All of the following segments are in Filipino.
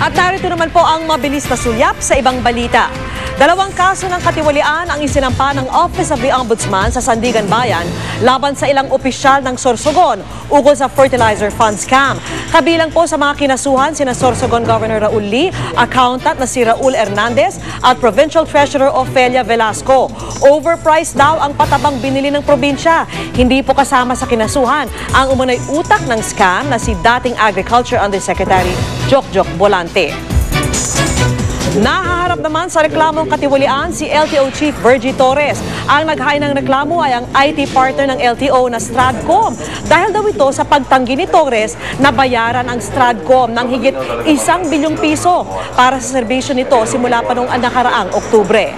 At narito naman po ang mabilis na sulyap sa ibang balita. Dalawang kaso ng katiwalian ang isinampa ng Office of the Ombudsman sa Sandigan Bayan laban sa ilang opisyal ng Sorsogon ukol sa fertilizer fund scam. Kabilang po sa mga kinasuhan sina Sorsogon Governor Raul Lee, accountant na si Raul Hernandez at Provincial Treasurer Ofelia Velasco. Overpriced daw ang patabang binili ng probinsya. Hindi po kasama sa kinasuhan ang umunay utak ng scam na si dating Agriculture Undersecretary Jokjok Bolante. Nahaharap naman sa reklamong katiwalian si LTO Chief Virgie Torres. Ang naghain ng reklamo ay ang IT partner ng LTO na Stratcom. Dahil daw ito sa pagtanggi ni Torres na bayaran ang Stratcom ng higit 1 bilyong piso para sa serbisyo nito simula pa noong nakaraang Oktubre.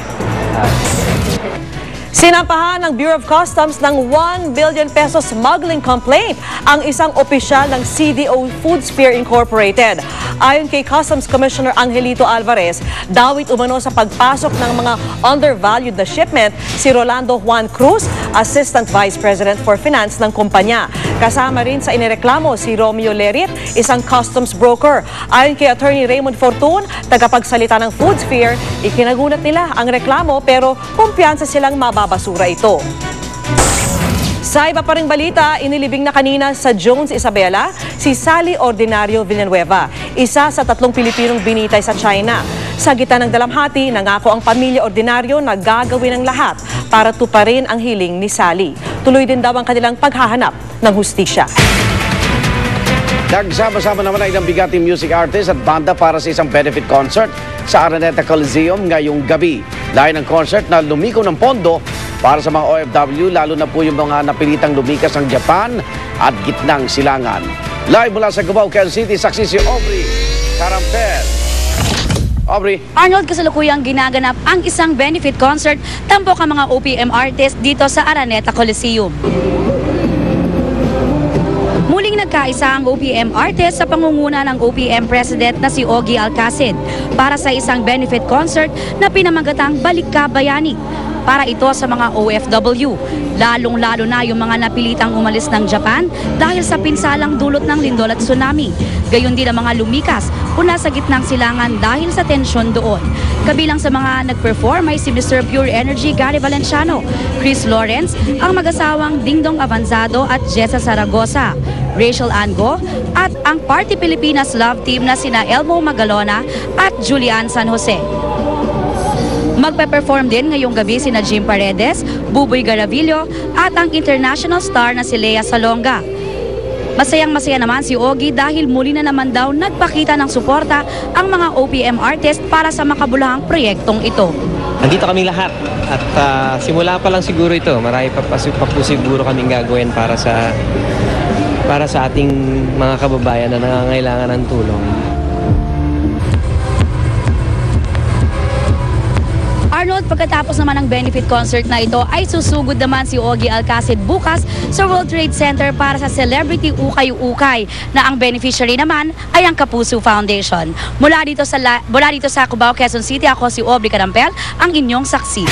Sinampahan ng Bureau of Customs ng 1 billion pesos smuggling complaint ang isang opisyal ng CDO Foodsphere Incorporated. Ayon kay Customs Commissioner Angelito Alvarez, dawit umano sa pagpasok ng mga undervalued na shipment si Rolando Juan Cruz, Assistant Vice President for Finance ng kumpanya. Kasama rin sa inireklamo si Romeo Lerit, isang customs broker. Ayon kay Attorney Raymond Fortun, tagapagsalita ng Foodsphere, ikinagulat nila ang reklamo pero kumpiyansa silang mababasura ito. Sa iba pa ring balita, inilibing na kanina sa Jones Isabela si Sally Ordinario Villanueva, isa sa 3 Pilipinong binitay sa China. Sa gitna ng dalamhati, nangako ang pamilya Ordinario na gagawin ang lahat para tuparin ang hiling ni Sally. Tuloy din daw ang kanilang paghahanap ng hustisya. Nagsama-sama naman ay ng bigating music artist at banda para sa isang benefit concert sa Araneta Coliseum ngayong gabi. Layo ng concert na lumiko ng pondo para sa mga OFW, lalo na po yung mga napilitang lumikas ng Japan at gitnang silangan. Live mula sa Cubao, Quezon City, saksi si Aubrey Carampel. Aubrey. Arnold, kasalukuyang ginaganap ang isang benefit concert tampok ang mga OPM artists dito sa Araneta Coliseum. Muling nagkaisa ang OPM artist sa pangunguna ng OPM President na si Ogie Alcacid para sa isang benefit concert na pinamagatang Balik Ka Bayani. Para ito sa mga OFW, lalong-lalo na yung mga napilitang umalis ng Japan dahil sa pinsalang dulot ng lindol at tsunami. Gayon din ang mga lumikas o nasa gitnang silangan dahil sa tensyon doon. Kabilang sa mga nag-perform ay si Mr. Pure Energy Gary Valenciano, Chris Lawrence, ang mag-asawang Dingdong Avanzado at Jessa Zaragoza, Rachel Ango, at ang Party Pilipinas Love Team na sina Elmo Magalona at Julian San Jose. Magpe-perform din ngayong gabi sina Jim Paredes, Buboy Garavillo at ang international star na si Lea Salonga. Masayang-masaya naman si Ogie dahil muli na naman daw nagpakita ng suporta ang mga OPM artist para sa makabuluhang proyektong ito. Nandito kami lahat at simula pa lang siguro ito. Marami pa po siguro kaming gagawin para sa ating mga kababayan na nangangailangan ng tulong. Arnold, pagkatapos naman ng benefit concert na ito ay susugod naman si Ogie Alcacid bukas sa World Trade Center para sa Celebrity Ukay-Ukay na ang beneficiary naman ay ang Kapuso Foundation. Mula dito sa Cubao, Quezon City, ako si Aubrey Carampel, ang inyong saksi.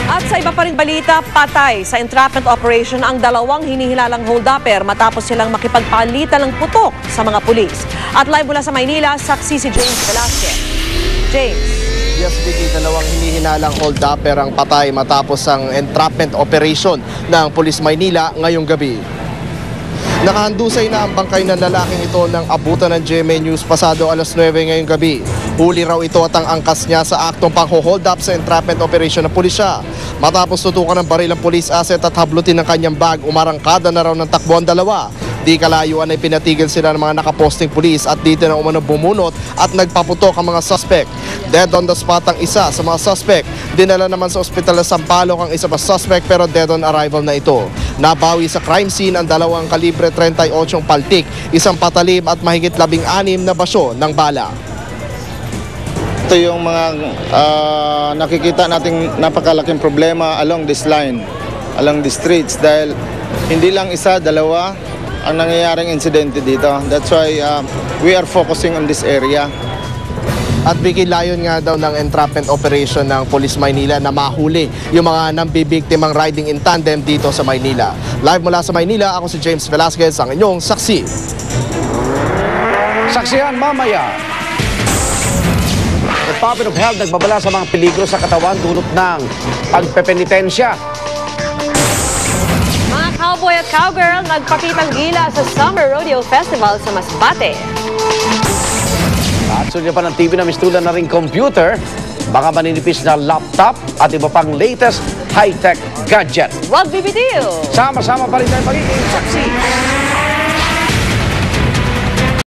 At sa iba pa ring balita, patay sa entrapment operation ang 2 hinihilalang hold-upper matapos silang makipagpalitan ng putok sa mga pulis. At live mula sa Maynila, saksi si James Velasquez. James. Yes, Vicky, 2 hinihinalang hold-upper ang patay matapos ang entrapment operation ng Police Maynila ngayong gabi. Nakahandusay na ang bangkay ng lalaking ito ng abutan ng GMA News pasado alas 9 ngayong gabi. Huli raw ito at ang angkas niya sa aktong pang-hold up sa entrapment operation ng pulisya. Matapos tutukan ng baril ang police asset at hablutin ng kanyang bag, umarangkada na raw ng takbo ang 2. Di kalayuan ay pinatigil sila ng mga nakaposting pulis at dito na umano bumunot at nagpaputok ang mga suspect. Dead on the spot ang isa sa mga suspect. Dinala naman sa ospital ng Sampaloc ang isa pa suspect pero dead on arrival na ito. Nabawi sa crime scene ang 2 kalibre 38 paltik, isang patalim at mahigit 16 na basyo ng bala. Ito yung mga nakikita nating napakalaking problema along this line, along the streets dahil hindi lang isa, 2 ang nangyayaring insidente dito. That's why we are focusing on this area. At bigay layon nga daw ng entrapment operation ng Police Maynila na mahuli yung mga nambibiktimang riding in tandem dito sa Maynila. Live mula sa Maynila, ako si James Velasquez, ang inyong saksi. Saksihan mamaya. Department of Health nagbabala sa mga peligro sa katawan dulot ng pagpepenitensya. Mga cowboy at cowgirl nagpakitang gila sa Summer Rodeo Festival sa Masbate. At sunya pa ng TV na mistulan na ring computer, mga maninipis na laptop at iba pang latest high-tech gadget. Wag bibitiw! Sama-sama pa rin tayo magiging saksi